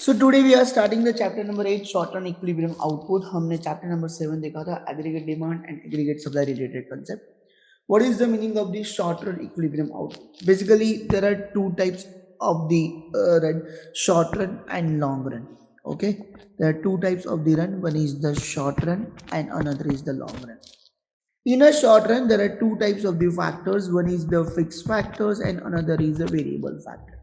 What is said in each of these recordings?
So today we are starting the chapter number 8 short run equilibrium output. हमने chapter number 7 देखा था aggregate demand and aggregate supply related concept. What is the meaning of the short run equilibrium output? Basically there are two types of the run, short run and long run. Okay, there are two types of the run. One is the short run and another is the long run. In a short run there are two types of the factors. One is the fixed factors and another is the variable factor.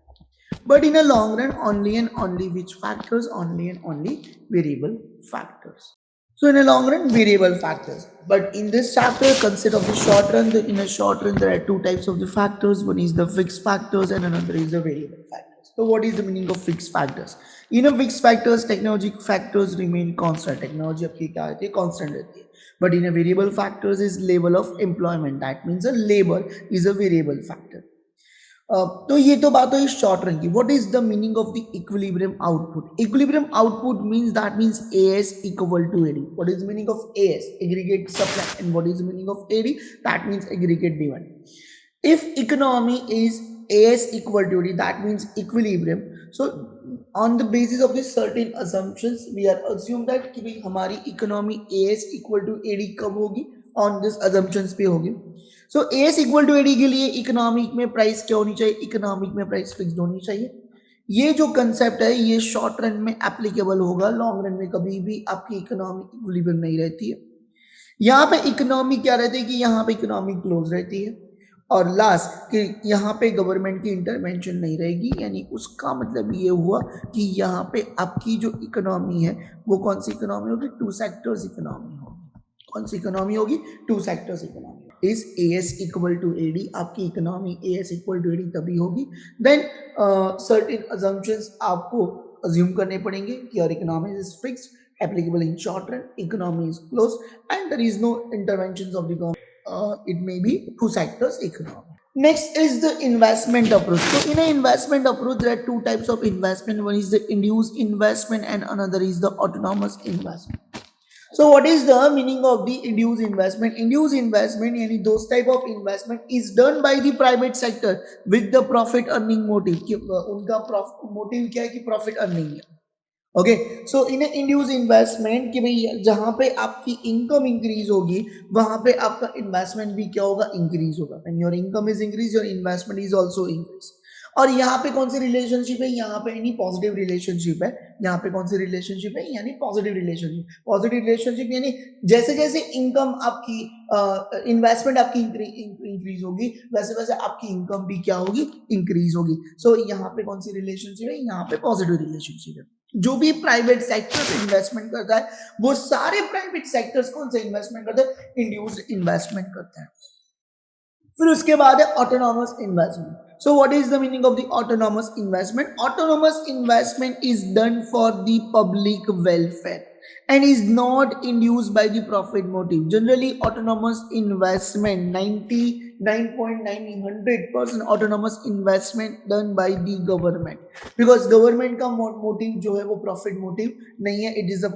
But in a long run, only and only which factors? Only and only variable factors. So in a long run, variable factors. But in this chapter, concept of the short run, in a short run, there are two types of the factors. One is the fixed factors and another is the variable factors. So what is the meaning of fixed factors? In a fixed factors, technology factors remain constant. Technology आपकी क्या रहती है? Constant रहती है. But in a variable factors is level of employment. That means a labor is a variable factor. तो ये तो बात हुई शॉर्ट रन की. What is the meaning of the equilibrium output? Equilibrium output means that means AS equal to AD. What is the meaning of AS? Aggregate supply. And what is the meaning of AD? That means aggregate demand. If economy is AS equal to D, that means equilibrium. So on the basis of this certain assumptions, we are assume that कि भाई हमारी economy AS equal to AD कब होगी? On this assumptions पे होगी. So AS equal to AD के लिए economic में प्राइस क्या होनी चाहिए? इकोनॉमिक में प्राइस फिक्स्ड होनी चाहिए. ये जो कंसेप्ट है ये शॉर्ट रन में एप्लीकेबल होगा. लॉन्ग रन में कभी भी आपकी इकोनॉमिक इक्विलिब्रियम नहीं रहती है. यहाँ पे इकोनॉमी क्या रहती है कि यहाँ पे इकोनॉमी क्लोज रहती है. और लास्ट कि यहाँ पे गवर्नमेंट की इंटरवेंशन नहीं रहेगी. यानी उसका मतलब ये हुआ कि यहाँ पे आपकी जो इकोनॉमी है वो कौन सी इकोनॉमी होगी? टू सेक्टर्स इकोनॉमी होगी. कौन सी इकोनॉमी होगी? Two sectors economy. Is AS equal to AD. आपकी economy AS equal to AD तभी होगी. देन सर्टेन अजम्पशंस आपको अज्यूम करने पड़ेंगे कि your economy is fixed, applicable in short run, economy is closed, and there is no interventions of the government. It may be two sectors economy. Next is the investment approach. So in an investment approach, there are two types of investment. One is the induced investment and another is the autonomous investment. So what is the meaning of the induced investment? Induced investment yani those type of investment is done by the private sector with the profit earning motive. उनका motive क्या है कि profit earning है. Okay, सो इन induce investment कि भाई जहां पे आपकी इनकम इंक्रीज होगी वहां पे आपका इन्वेस्टमेंट भी क्या होगा? इंक्रीज होगा. When your income is increase your investment is also increase. और यहाँ पे कौन सी रिलेशनशिप है? यहाँ पे यानी पॉजिटिव रिलेशनशिप है. यहाँ पे कौन सी रिलेशनशिप है? यानी पॉजिटिव रिलेशनशिप. पॉजिटिव रिलेशनशिप यानी जैसे जैसे इनकम आपकी इन्वेस्टमेंट आपकी इंक्रीज होगी वैसे वैसे आपकी इनकम भी क्या होगी? इंक्रीज होगी. सो यहाँ पे कौन सी रिलेशनशिप है? यहाँ पे पॉजिटिव रिलेशनशिप है. जो भी प्राइवेट सेक्टर पे इन्वेस्टमेंट करता है वो सारे प्राइवेट सेक्टर्स कौन से इन्वेस्टमेंट करते हैं? इंड्यूस्ड इन्वेस्टमेंट करते हैं. फिर उसके बाद है autonomous investment. So what is the meaning of the autonomous investment? Autonomous investment is done for the public welfare and is not induced by the profit motive. Generally autonomous investment 99.900% autonomous investment done by the government, because government का motive जो है वो profit motive नहीं है. It is a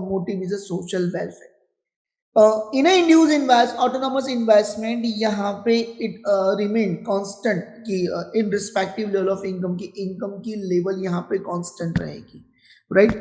motive is a social welfare. In induce invest autonomous investment यहाँ पे it remain constant कि in respective level of income की लेवल यहाँ पे कांस्टेंट रहेगी. राइट.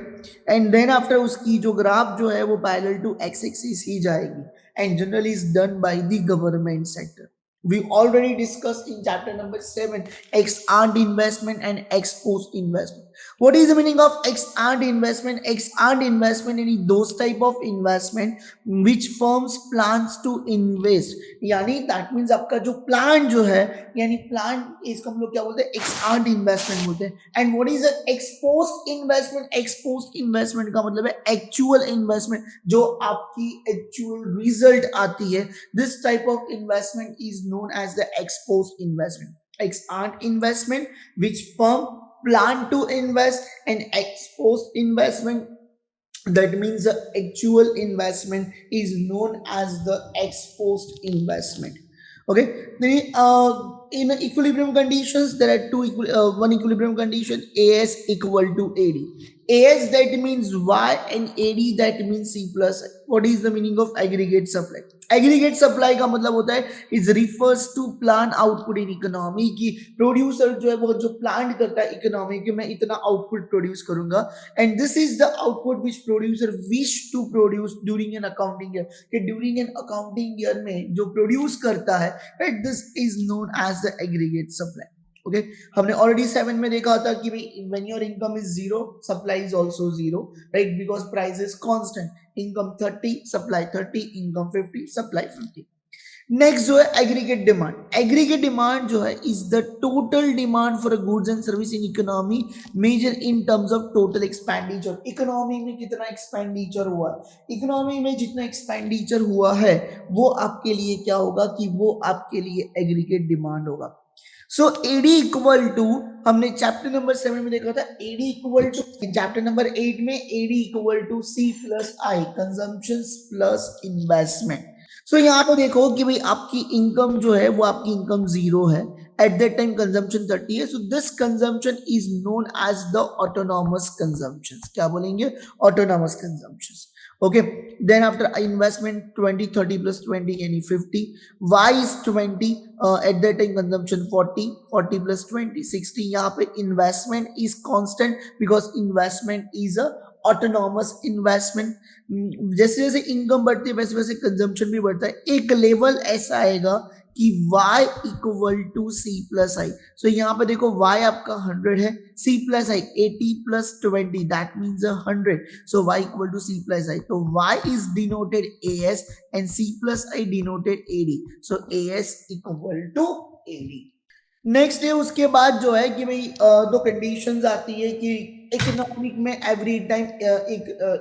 एंड देन आफ्टर उसकी जो ग्राफ जो है वो पैरेलल टू एक्स एक्सिस ही जाएगी. And generally is done by the government sector. We already discussed in chapter number 7 ex ante investment and ex post investment. What is the meaning of ex ante investment? Ex ante investment यानी those type of investment which firms plans to invest. यानी that means आपका जो plan जो है यानी plan इसको हम लोग क्या बोलते हैं? ex ante investment बोलते हैं. And what is the ex post investment? Ex post investment का मतलब है actual investment जो आपकी actual result आती है. This type of investment is known as the ex post investment. Ex ante investment which firm plan to invest, and ex post investment that means the actual investment is known as the ex post investment. Okay, in equilibrium conditions, there are one equilibrium condition, AS equal to AD. AS that means Y and AD that means C plus. What is the meaning of aggregate supply? Aggregate supply का मतलब होता है is refers to plan output in economy की producer जो है वो जो plan करता है इकोनॉमी कि मैं इतना आउटपुट प्रोड्यूस करूंगा and this is the output which producer wish to produce during an accounting year कि ड्यूरिंग एन अकाउंटिंग ईयर में जो प्रोड्यूस करता है right this is known as the aggregate supply okay हमने ऑलरेडी 7 में देखा था कि भाई when your income is zero supply is also zero right because price is constant income 30 supply 30 income 50 supply 50 next जो है एग्रीगेट डिमांड जो है is the total demand for goods and service in economy measure in terms of total expenditure economy में कितना expenditure हुआ है economy में जितना एक्सपेंडिचर हुआ है वो आपके लिए क्या होगा कि वो आपके लिए एग्रीगेट डिमांड होगा सो एडी इक्वल टू हमने चैप्टर नंबर 7 में देखा था AD equal to chapter number 8 में AD equal to C plus I consumption plus investment so यहाँ पे देखो कि भाई आपकी इनकम जो है वो आपकी इनकम जीरो है एट दैट टाइम कंजम्पशन 30 है so this consumption is known as the autonomous consumption क्या बोलेंगे autonomous consumption okay then after investment 20 30 plus 20 any 50 y is 20 at that time consumption 40 40 plus 20 60 yahan pe investment is constant because investment is a autonomous investment जैसे जैसे income बढ़ती है वैसे वैसे consumption भी बढ़ता है एक लेवल ऐसा आएगा कि y equal to C plus I so यहाँ पे देखो y आपका 100 है c plus I 80 plus 20 that means 100 so y equal to c plus I तो y is denoted as and c plus I denoted ad so as equal to ad next है उसके बाद जो है कि भाई दो कंडीशंस आती है कि इकोनॉमिक में एवरी टाइम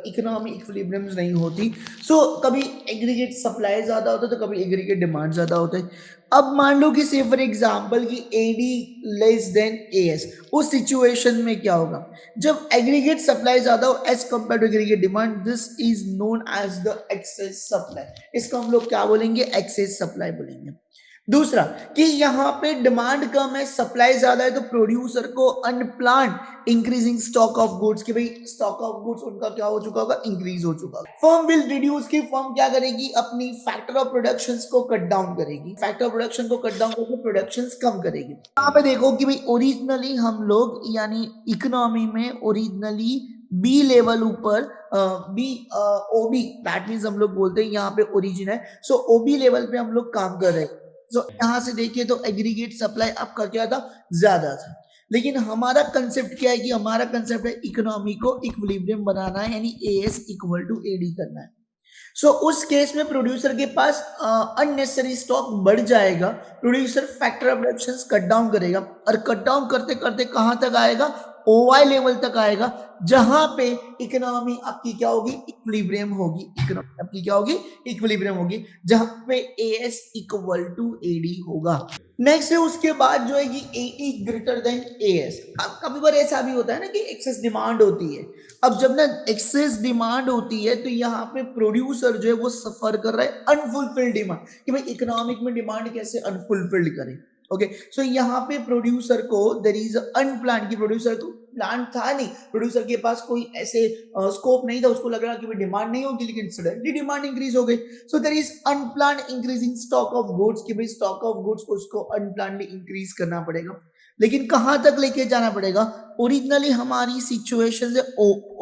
इकोनॉमी इक्विलिब्रियम नहीं होती सो कभी एग्रीगेट सप्लाई ज्यादा होता है तो कभी एग्रीगेट डिमांड ज्यादा होता है अब मान लो कि से फॉर एग्जांपल कि एडी लेस देन एएस उस सिचुएशन में क्या होगा जब एग्रीगेट सप्लाई ज्यादा हो as compare to aggregate demand this is known as the excess supply इसको हम लोग क्या बोलेंगे एक्सेस सप्लाई बोलेंगे दूसरा कि यहाँ पे डिमांड कम है सप्लाई ज्यादा है तो प्रोड्यूसर को unplan increasing stock of goods कि भाई स्टॉक ऑफ गुड्स उनका क्या हो चुका होगा इंक्रीज हो चुका होगा फर्म विल रिड्यूस की फर्म क्या करेगी अपनी फैक्टर ऑफ प्रोडक्शन को कट डाउन करेगी फैक्टर ऑफ प्रोडक्शन को कट डाउन करके प्रोडक्शन कम करेगी यहाँ पे देखो कि भाई ओरिजिनली हम लोग यानी इकोनॉमी में ओरिजिनली बी लेवल ऊपर बी ओबी दैट मीन्स हम लोग बोलते हैं यहाँ पे ओरिजिन है सो ओबी लेवल पे हम लोग काम कर रहे हैं तो यहां से देखिए तो एग्रीगेट सप्लाई आपका क्या था ज्यादा था लेकिन हमारा कंसेप्ट क्या है कि हमारा कंसेप्ट है इकोनॉमी को इक्विलिब्रियम बनाना है यानी एएस इक्वल टू एडी करना है सो उस केस में प्रोड्यूसर के पास अननेसेसरी स्टॉक बढ़ जाएगा producer factor of production cut down करेगा और कट डाउन करते करते कहां तक आएगा ओवाई लेवल तक आएगा जहां पे इकोनॉमी आपकी क्या होगी इक्विलिब्रियम होगी इकोनॉमी आपकी क्या होगी इक्विलिब्रियम होगी जहां पे एएस इक्वल टू एडी होगा नेक्स्ट है उसके बाद जो है कि एडी ग्रेटर देन एएस अब कभी बार ऐसा भी होता है ना कि एक्सेस डिमांड होती है अब जब ना एक्सेस डिमांड होती है तो यहाँ पे प्रोड्यूसर जो है वो सफर कर रहा है अनफुलफिल्ड डिमांड कि भाई इकोनॉमिक में डिमांड कैसे अनफुलफिल्ड करें ओके सो यहाँ पे प्रोड्यूसर को देयर इज अनप्लान की प्रोड्यूसर को प्लान था नहीं प्रोड्यूसर के पास कोई ऐसे स्कोप नहीं था उसको लग रहा कि डिमांड नहीं होगी लेकिन सडनली डिमांड इंक्रीज हो गई so there is unplan increasing stock of goods कि भाई स्टॉक ऑफ गुड्स को उसको अनप्लानली इंक्रीज करना पड़ेगा लेकिन कहां तक लेके जाना पड़ेगा ओरिजिनली हमारी सिचुएशन है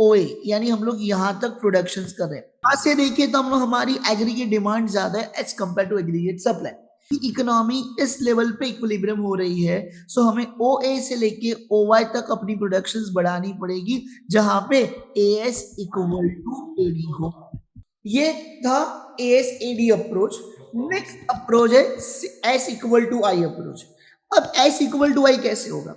ओए यानी हम लोग यहां तक प्रोडक्शन कर रहे हैं यहां से देखिए तो हम लोग हमारी एग्रीगेट डिमांड ज्यादा है as compare to aggregate supply economy इस लेवल पे इक्विलिब्रियम हो रही है सो हमें ओ ए से लेके ओ वाई तक अपनी प्रोडक्शंस बढ़ानी पड़ेगी जहां पे एएस इक्वल टू एडी हो ये था AS AD approach next approach है S equal to I approach अब एस इक्वल टू आई कैसे होगा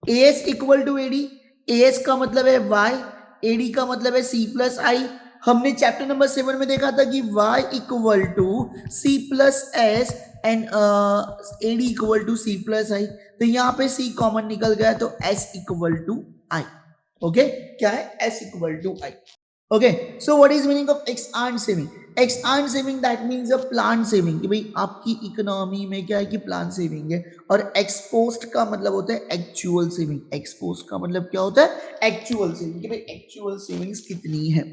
AS equal to AD AS का मतलब है वाई एडी का मतलब है सी प्लस आई हमने चैप्टर नंबर 7 में देखा था कि y equal to C plus S and AD equal to C plus I तो यहाँ पे c कॉमन निकल गया तो s equal to I okay क्या है s equal to I okay so what is meaning of ex and semi ex earn saving that means a plan saving, कि भाई आपकी इकोनॉमी में क्या है कि प्लान सेविंग है। और एक्सपोस्ट का मतलब होता है एक्चुअल सेविंग, एक्सपोस्ट का मतलब क्या होता है एक्चुअल सेविंग, कि भाई एक्चुअल सेविंग्स कितनी है।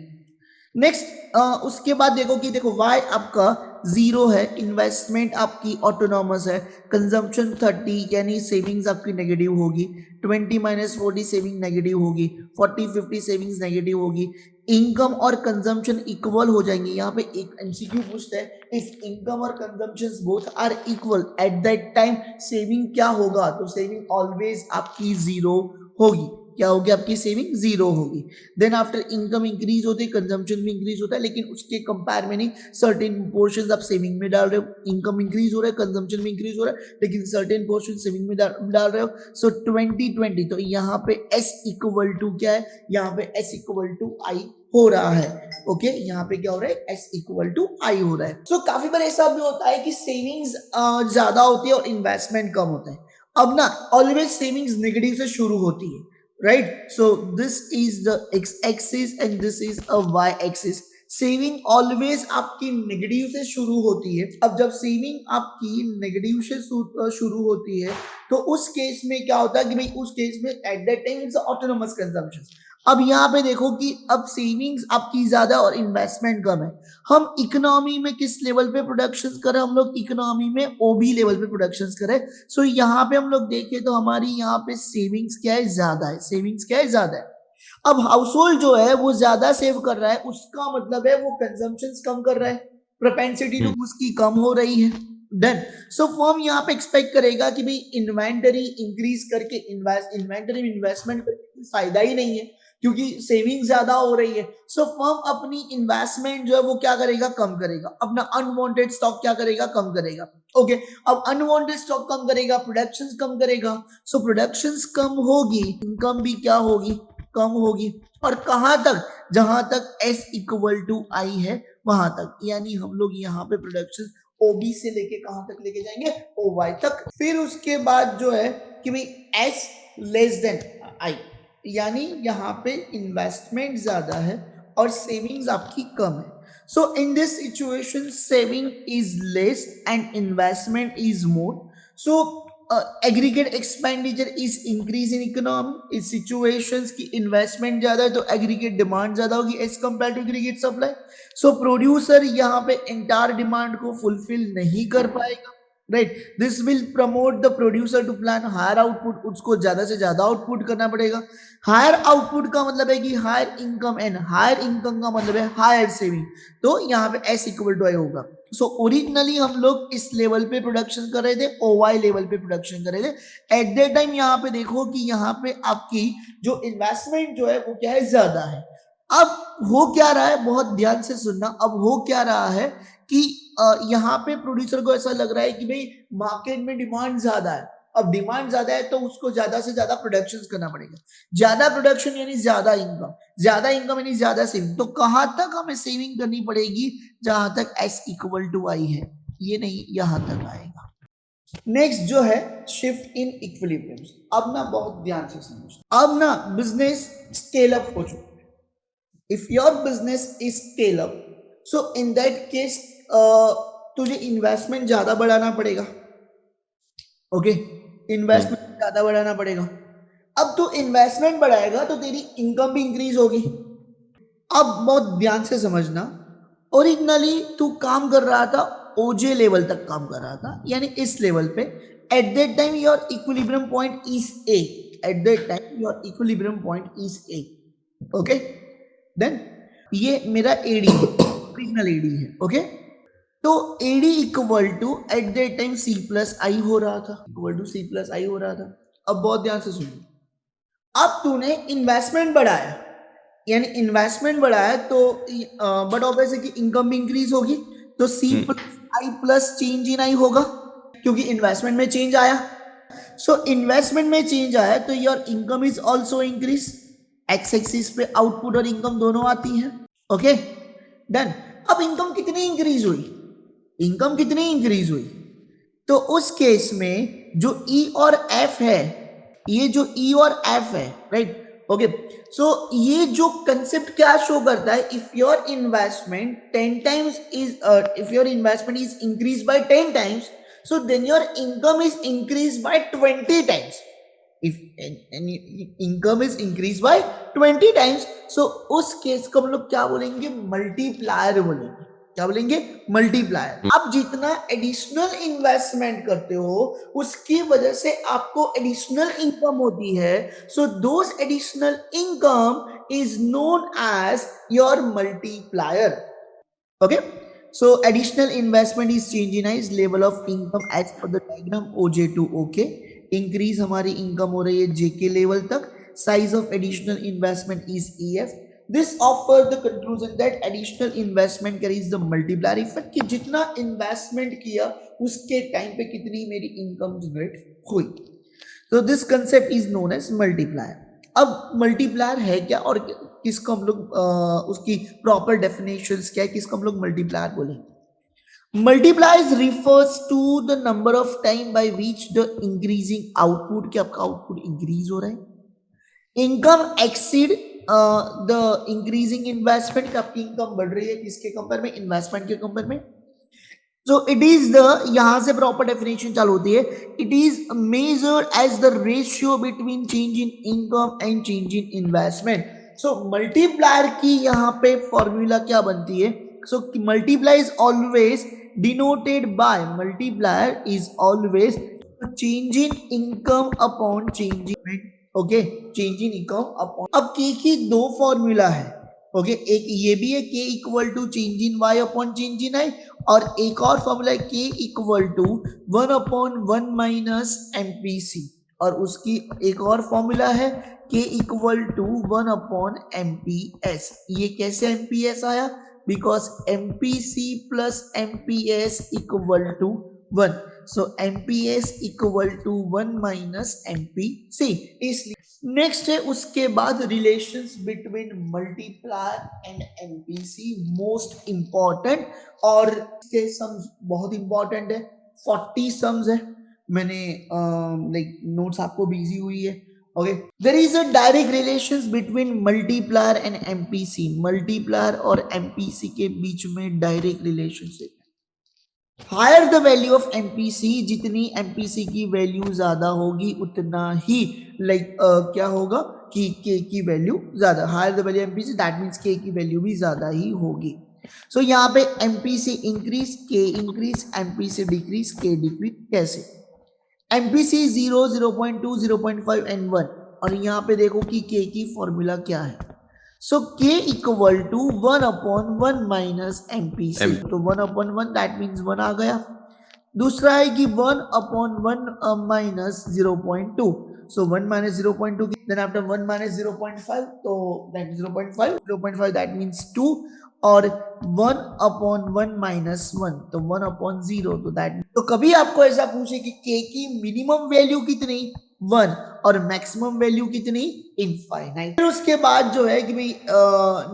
नेक्स्ट उसके बाद देखो कि देखो वाई आपका 0 है, इन्वेस्टमेंट आपकी ऑटोनॉमस है, कंजम्पशन 30 यानी सेविंग्स आपकी नेगेटिव होगी, 20 माइनस 40 सेविंग नेगेटिव होगी, 40 50 सेविंग्स नेगेटिव होगी, इनकम और कंजम्पशन इक्वल हो जाएंगे। यहाँ पे एक एमसीक्यू पूछता है इफ इनकम और consumption both are equal at that time saving क्या होगा, तो सेविंग ऑलवेज आपकी 0 होगी। क्या होगी आपकी सेविंग 0 होगी। देन आफ्टर इनकम इंक्रीज होती है, कंजम्पशन भी इंक्रीज होता है, लेकिन उसके कंपेयर में नहीं, सर्टेन पोर्शन आप सेविंग में डाल रहे हो, इनकम इंक्रीज हो रहा है, कंजम्पशन भी इंक्रीज हो रहा है, लेकिन सर्टेन पोर्शन सेविंग में डाल रहे हो। सो 2020 तो यहाँ पे S इक्वल टू क्या है, यहाँ पे S इक्वल टू I हो रहा है। ओके यहाँ पे क्या हो रहा है, S इक्वल टू I हो रहा है। सो काफी बार ऐसा भी होता है कि सेविंग्स ज्यादा होती है और इन्वेस्टमेंट कम होता है। अब ना ऑलवेज सेविंग्स नेगेटिव से शुरू होती है, right? So this is the x-axis and this is a y-axis. Saving always आपकी नेगेटिव से शुरू होती है। अब जब सेविंग आपकी नेगेटिव से शुरू होती है तो उस केस में क्या होता है कि भाई उस केस में eight that time it's autonomous consumption. अब यहाँ पे देखो कि अब सेविंग्स आपकी ज्यादा और इन्वेस्टमेंट कम है। हम इकोनॉमी में किस लेवल पे प्रोडक्शन करें, हम लोग इकोनॉमी में ओबी लेवल पे प्रोडक्शन करें। सो यहाँ पे हम लोग देखें तो हमारी यहाँ पे सेविंग्स क्या है, ज्यादा है, सेविंग्स क्या है, ज्यादा है। अब हाउस होल्ड जो है वो ज्यादा सेव कर रहा है, उसका मतलब है वो कंजम्पशन कम कर रहा है, प्रोपेंसिटी टू उसकी कम हो रही है। डन। सो फर्म यहाँ पे एक्सपेक्ट करेगा कि भाई इन्वेंटरी इंक्रीज करके इन्वेंटरी में इन्वेस्टमेंट करके फायदा ही नहीं है क्योंकि सेविंग ज्यादा हो रही है। सो फर्म अपनी इन्वेस्टमेंट जो है वो क्या करेगा, कम करेगा, अपना अनवांटेड स्टॉक क्या करेगा, कम करेगा। ओके अब अनवांटेड स्टॉक कम करेगा, प्रोडक्शन कम करेगा। सो प्रोडक्शन कम होगी, इनकम भी क्या होगी, कम होगी। और कहां तक, जहां तक S इक्वल टू I है वहां तक, यानी हम लोग यहाँ पे प्रोडक्शन OB से लेके कहां तक लेके जाएंगे, OY तक। फिर उसके बाद जो है कि भाई S लेस देन I, यानी यहाँ पे इन्वेस्टमेंट ज्यादा है और सेविंग्स आपकी कम है। So in this situation saving is less and investment is more. So aggregate expenditure is increase in economy. इस सिचुएशंस की इन्वेस्टमेंट ज्यादा है तो एग्रीगेट डिमांड ज्यादा होगी as compare to aggregate supply. So producer यहाँ पे एंटायर डिमांड को फुलफिल नहीं कर पाएगा, right. This will promote the producer to plan higher output, उसको ज्यादा से ज्यादा आउटपुट करना पड़ेगा। हायर आउटपुट का मतलब है कि higher income, and higher income का मतलब है हायर सेविंग। तो यहाँ पे S इक्वल टू I होगा। सो ओरिजिनली हम लोग इस लेवल पे प्रोडक्शन कर रहे थे, OY लेवल पे प्रोडक्शन कर रहे थे। एट दैट टाइम यहाँ पे देखो कि यहाँ पे आपकी जो इन्वेस्टमेंट जो है वो क्या है, ज्यादा है। अब हो क्या रहा है, बहुत ध्यान से सुनना, अब हो क्या रहा है कि यहाँ पे प्रोड्यूसर को ऐसा लग रहा है कि भाई मार्केट में डिमांड ज्यादा है। अब डिमांड ज्यादा है तो उसको ज्यादा से ज्यादा प्रोडक्शन करना पड़ेगा। ज्यादा प्रोडक्शन यानी ज्यादा इनकम, ज्यादा इनकम यानी ज्यादा सेविंग। तो कहां तक हमें सेविंग करनी पड़ेगी, जहां तक S इक्वल टू I है, ये नहीं यहां तक आएगा। नेक्स्ट जो है शिफ्ट इन इक्विलिब्रियम। अब ना बहुत ध्यान से समझना, अब ना बिजनेस स्केल अप हो चुका है। If your business is scale up, so in that case तुझे इन्वेस्टमेंट ज्यादा बढ़ाना पड़ेगा। ओके इन्वेस्टमेंट ज्यादा बढ़ाना पड़ेगा। अब तू इन्वेस्टमेंट बढ़ाएगा तो तेरी इनकम भी इंक्रीज होगी। अब बहुत ध्यान से समझना, ओरिजिनली तू काम कर रहा था OJ लेवल तक काम कर रहा था, यानी इस लेवल पे। At that time your equilibrium point is A, at that time your equilibrium point is A। Okay then ये मेरा AD है, ओरिजिनल AD है। ओके तो AD equal to at that time C plus I हो रहा था, equal to C plus I हो रहा था। अब बहुत ध्यान से सुनो, अब तूने इन्वेस्टमेंट बढ़ाया, यानी इन्वेस्टमेंट बढ़ाया तो बट ऑब्वियस है कि इनकम भी इंक्रीज होगी, तो C plus I plus change in I होगा क्योंकि इन्वेस्टमेंट में चेंज आया। सो इन्वेस्टमेंट में चेंज आया तो your income is also increase. X axis पे आउटपुट और इनकम दोनों आती हैं। Okay done. अब इनकम कितनी इंक्रीज हुई, इनकम कितनी इंक्रीज हुई, तो उस केस में जो E और F है, ये जो E और F है, राइट, ओके, सो ये जो कंसेप्ट क्या शो करता है, if your investment 10 times is if your investment is increase by 10 times, so then your income is increased by 20 times. If any income is increased by 20 times, so उस case को हम लोग क्या बोलेंगे, multiplier बोलेंगे. क्या बोलेंगे, मल्टीप्लायर. आप जितना एडिशनल इन्वेस्टमेंट करते हो उसकी वजह से आपको एडिशनल इनकम होती है. So those additional income is known as your multiplier. Okay, so additional investment is change in is level of income as per the diagram OJ to OK. Increase हमारी income हो रही है JK level तक. Size of additional investment is EF. This offers the conclusion that additional investment carries the multiplier effect कि जितना investment किया उसके time पे कितनी मेरी income generate हुई. So this concept is known as multiplier. अब मल्टीप्लायर है क्या और किसको हम लोग उसकी प्रॉपर डेफिनेशंस क्या है, किसको हम लोग मल्टीप्लायर बोलेंगे. Multipliers refers to the number of time by which the increasing output, कि आपका आउटपुट इंक्रीज हो रहा है, income exceed the increasing investment, कि आपकी इनकम बढ़ रही है किसके कंपेयर में, इन्वेस्टमेंट के कंपेयर में. So it is the, यहां से प्रॉपर डेफिनेशन चालू होती है, it is measured as the ratio between change in income and change in investment. So multiplier की यहां पे फॉर्मूला क्या बनती है, so multiply is always denoted by, multiplier is always change in income upon change in, okay, change in income upon. अब K की दो formula है, ओके, एक ये भी है K equal to change in Y upon change in I, और एक और फॉर्मूला है K equal to 1 upon 1 minus MPC, और उसकी एक और फॉर्मूला है K equal to 1 upon MPS. ये कैसे एमपीएस आया, because MPC plus MPS equal to 1. So MPS equal to 1 minus MPC. इसलिए नेक्स्ट है उसके बाद relations between multiplier and MPC, most important, और इसके सम्स बहुत इंपॉर्टेंट है. 40 सम्स है, मैंने लाइक नोट्स आपको भी इजी हुई है. Okay, there is a direct relations between multiplier and MPC. Multiplier और एमपीसी के बीच में direct relationship. Higher the value of MPC, जितनी एमपीसी की वैल्यू ज्यादा होगी उतना ही लाइक क्या होगा कि के की वैल्यू ज्यादा. Higher the value MPC that means K की वैल्यू भी ज्यादा ही होगी. सो यहाँ पे एमपीसी इंक्रीज, के इंक्रीज, एमपीसी डिक्रीज, के डिक्रीज. कैसे, एमपीसी 0, 0.2, 0.5 एंड 1, और यहाँ पे देखो कि के की फॉर्मूला क्या है. So k equal to 1 upon 1 minus MPC. तो 1 upon 1 that means 1 आ गया. दूसरा है कि 1 upon 1 minus 0.2. So 1 minus 0.2, then after 1 minus 0.5, तो that is 0.5. 0.5 that means 2. और 1 upon 1 minus 1, तो 1 upon 0, तो that. तो कभी आपको ऐसा पूछे कि k की मिनिमम वैल्यू कितनी, 1, और मैक्सिमम वैल्यू कितनी, इनफाइनाइट. फिर उसके बाद जो है कि भाई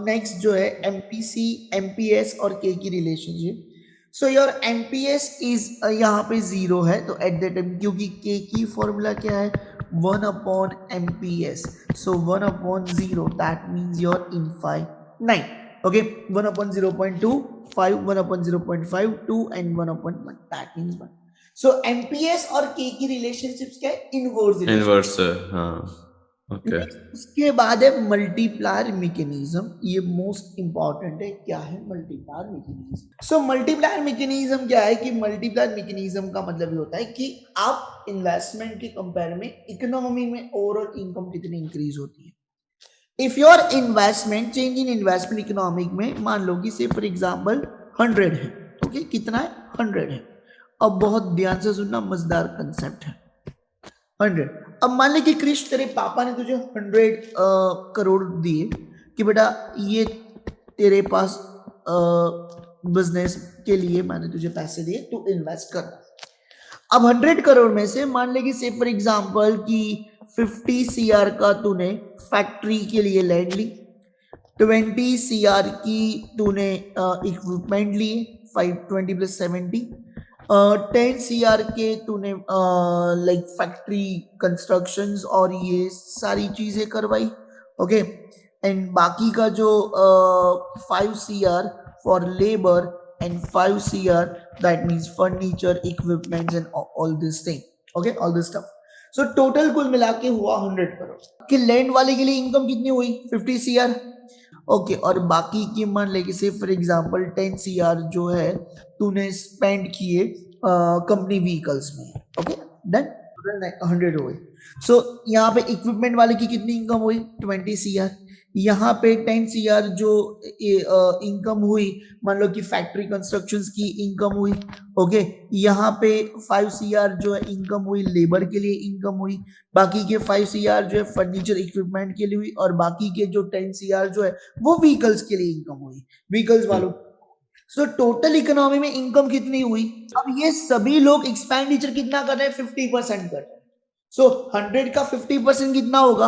नेक्स्ट जो है एमपीसी, एमपीएस और के की relationship. So your MPS is यहाँ पे 0 है, तो एट द टाइम, क्योंकि के की फॉर्मूला क्या है, 1 upon MPS. So 1 upon 0 that means your infinite. Okay, 1 upon 0.2, 5, 1 upon 0.5, 2 and 1 upon 1 that means 1. So MPS और के की रिलेशनशिप्स क्या है, इनवर्स है. हाँ, ओके. उसके बाद है मल्टीप्लायर मैकेनिज्म. ये मोस्ट इंपॉर्टेंट है. क्या है मल्टीप्लायर मैकेनिज्म? सो मल्टीप्लायर मैकेनिज्म क्या है कि मल्टीप्लायर मैकेनिज्म का मतलब ये होता है कि आप इन्वेस्टमेंट के कंपेयर में इकोनॉमी में ओवरऑल इनकम कितनी इंक्रीज होती है. If your investment, change in investment economic में मान लो कि से फॉर एग्जांपल 100 है, ओके, कितना है, 100 है. अब बहुत ध्यान से सुनना, मजेदार कंसेप्ट है. 100. अब मान ले कि क्रिश तेरे पापा ने तुझे 100 करोड़ दिए कि बेटा ये तेरे पास बिजनेस के लिए मैंने तुझे पैसे दिए, तू इन्वेस्ट कर. अब 100 करोड़ में से मान ले कि से फॉर एग्जांपल कि 50 CR का तूने फैक्ट्री के लिए लैंड ली, 20 CR की तूने इक्विपमेंट लिए, 520 + 70, 10 CR के तूने लाइक फैक्ट्री कंस्ट्रक्शंस और ये सारी चीजें करवाई, ओके, एंड बाकी का जो 5 CR for labour and 5 CR that means furniture equipments and all this thing, okay, all this stuff. So total कुल मिला के हुआ 100 करोड़। कि लैंड वाले के लिए इनकम कितनी हुई 50 CR, ओके, और बाकी की मान लेके से फॉर एग्जांपल 10 CR जो है तूने स्पेंड किए कंपनी व्हीकल्स में, ओके, देन 100 हुए। सो यहाँ पे इक्विपमेंट वाले की कितनी इनकम हुई 20 CR। यहाँ पे 10 CR जो इनकम हुई, मान लो कि फैक्ट्री कंस्ट्रक्शंस की इनकम हुई, ओके। यहाँ पे 5 CR जो है इनकम हुई लेबर के लिए इनकम हुई, बाकी के 5 CR जो है फर्नीचर इक्विपमेंट के लिए हुई, और बाकी के जो 10 CR जो है वो व्हीकल्स के लिए इनकम हुई, व्हीकल्स वालों। सो टोटल इकोनॉमी में इनकम कितनी हुई। अब ये सभी लोग एक्सपेंडिचर कितना कर रहे हैं 50% कर रहे हैं। सो 100 का 50% कितना होगा,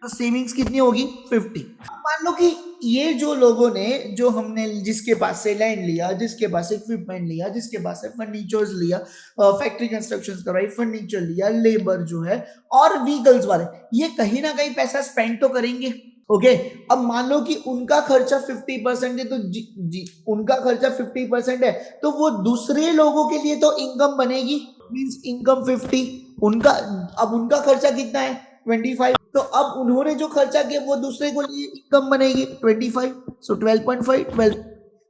तो सेविंग्स कितनी होगी 50। मान लो कि ये जो लोगों ने, जो हमने जिसके पास से लैंड लिया, जिसके पास से इक्विपमेंट लिया, जिसके पास से फर्नीचर्स लिया, फैक्ट्री कंस्ट्रक्शंस करवाई, फर्नीचर लिया, लेबर जो है और व्हीकल्स वाले, ये कहीं ना कहीं पैसा स्पेंड तो करेंगे, ओके। अब मान लो कि उनका खर्चा 50% है, तो उनका खर्चा 50% है, तो वो दूसरे लोगों के लिए तो इनकम बनेगी, मींस इनकम 50, उनका, अब उनका खर्चा कितना है 25, तो अब उन्होंने जो खर्चा किया वो दूसरे को लिए इनकम बनेगी 25, सो 12.5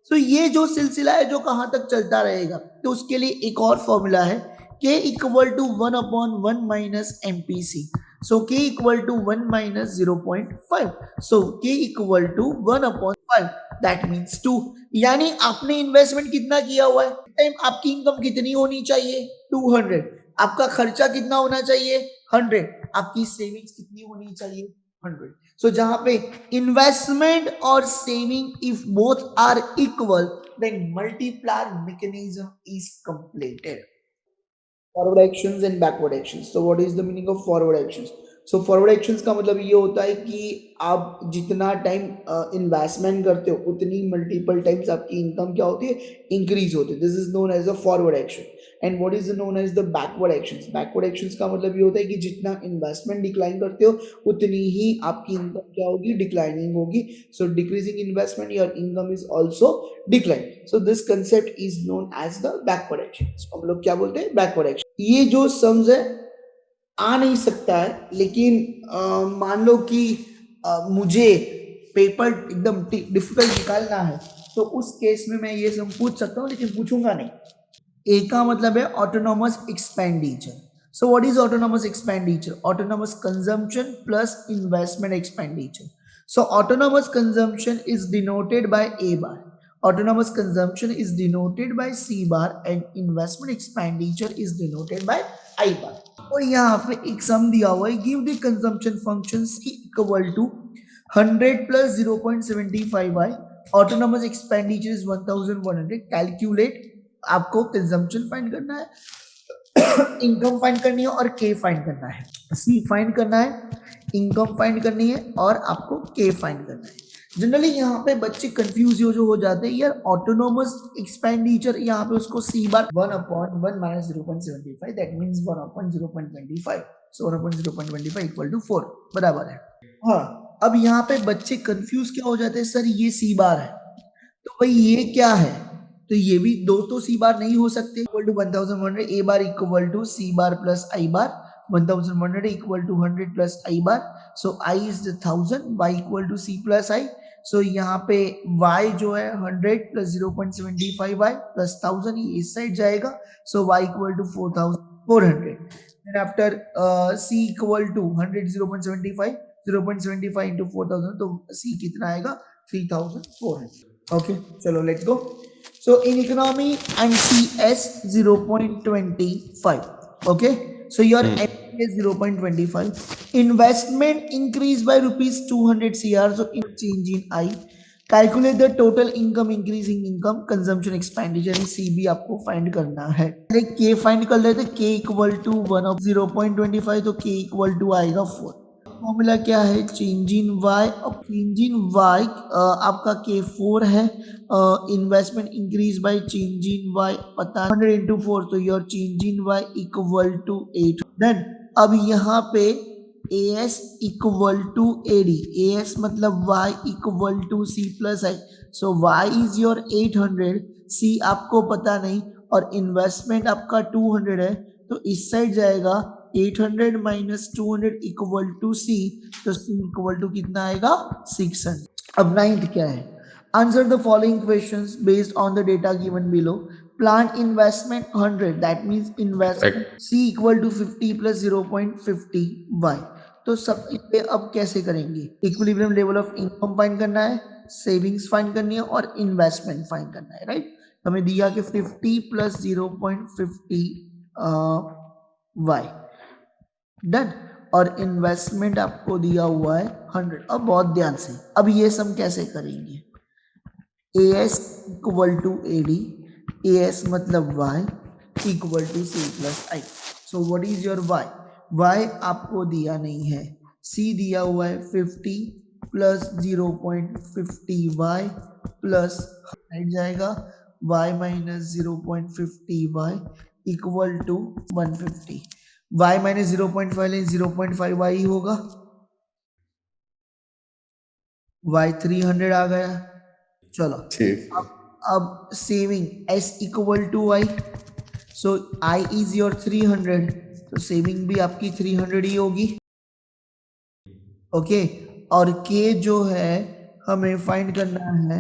सो ये जो सिलसिला है जो कहां तक चलता रहेगा, तो उसके लिए एक और फॉर्मूला है K equal to 1/1 minus MPC। So K equal to 1 minus 0.5. So K equal to 1/5. That means 2. यानी आपने इन्वेस्टमेंट कितना किया हुआ है, टाइम आपकी इनकम कितनी होनी चाहिए 200, आपका खर्चा कितना होना चाहिए 100, आपकी सेविंग्स कितनी होनी चाहिए 100। सो जहां पे इन्वेस्टमेंट और saving if both are equal, then multiplier mechanism is completed. Forward actions and backward actions. तो what is the meaning of forward actions. So forward actions का मतलब ये होता है कि आप जितना टाइम इन्वेस्टमेंट करते हो उतनी मल्टीपल टाइम्स आपकी इनकम क्या होती है, इंक्रीज होती है। This is known as a forward action. And what is known as the backward actions. Backward actions का मतलब ये होता है कि जितना इन्वेस्टमेंट डिक्लाइन करते हो उतनी ही आपकी इनकम क्या होगी, डिक्लाइनिंग होगी। So decreasing investment your income is also decline. So this concept is known as the backward action. हम लोग क्या बोलते हैं, बैकवर्ड एक्शन। ये जो सम्स है आ नहीं सकता है, लेकिन मान लो कि मुझे पेपर एकदम डिफिकल्ट निकालना है, तो उस केस में मैं ये सम पूछ सकता हूँ, लेकिन पूछूंगा नहीं। ए का मतलब है autonomous expenditure. So what is autonomous expenditure, autonomous consumption plus investment expenditure. So autonomous consumption is denoted by A bar, autonomous consumption is denoted by C bar and investment expenditure is denoted by I bar। और यहाँ पे एक सम दिया हुआ है, give the consumption function C equal to 100 plus 0.75y, autonomous expenditure is 1100, calculate, आपको consumption find करना है, इनकम फाइंड करनी है और के फाइंड करना है। सी फाइंड करना है, इनकम फाइंड करनी है और आपको के फाइंड करना है। जनरली यहाँ पे बच्चे कंफ्यूज जो हो जाते हैं, यार ऑटोनोमस एक्सपेंडिचर यहाँ पे उसको C bar 1/1 minus 0.75, that means 1/0.25, so 1/0.25 equal to 4 बराबर है। हाँ, अब यहाँ पे बच्चे कंफ्यूज क्या हो जाते हैं, सर ये सी बार है तो भाई ये क्या है, तो ये भी दो तो सी बार नहीं हो सकते। Equal to 1100, A bar equal to C bar plus I bar, 1100 equal to 100 plus I bar, so I is 1000, Y equal to C plus I. So यहाँ पे y जो है 100 प्लस 0.75y प्लस 1000, ये इस साइड जाएगा, so y equal to 4400। Then after c equal to 100 0.75 into 4000, तो c कितना आएगा 3400। Okay, चलो let's go. So in economy MCS 0.25. Okay, so your MCS 0.25. Investment increased by rupees 200 CR. So in change in I, calculate the total income, increasing income, consumption, expenditure, CB आपको find करना है। पहले K find कर लेते, K equal to 1/0.25, तो K equal to आएगा 4। Formula क्या है, चेंज इन वाई। अब चेंज इन वाई आपका K4 है, investment increase by change in Y पता 100 into 4, तो your change in Y equal to 8। Then अब यहाँ पे AS equal to AD, AS मतलब Y equal to C plus I, so Y is your 800, C आपको पता नहीं और इन्वेस्टमेंट आपका 200 है, तो इस साइड जाएगा 800 माइनस 200 इक्वल टू C, तो C इक्वल टू कितना आएगा 600। अब 9th क्या है, answer the following questions based on the data given below. Plant investment 100, that means investment C equal to 50 plus 0.50 Y। तो सब पे अब कैसे करेंगे, equilibrium level of income find करना है, सेविंग्स फाइंड करनी है और इन्वेस्टमेंट फाइंड करना है, राइट। हमें दिया कि 50 प्लस 0.50 Y, डन। और इन्वेस्टमेंट आपको दिया हुआ है 100। अब बहुत ध्यान से, अब ये सम कैसे करेंगे, AS equal to AD, AS मतलब Y equal to C plus I। So what is your Y, Y आपको दिया नहीं है, C दिया हुआ है 50 प्लस 0.50 Y प्लस राइट जाएगा Y minus 0.50 Y equal to 150। Y minus 0.5 लें 0.5 Y होगा, Y 300 आ गया। चलो अब saving S equal to Y, so I is your 300, तो सेविंग भी आपकी 300 ही होगी, ओके। और K जो है हमें फाइंड करना है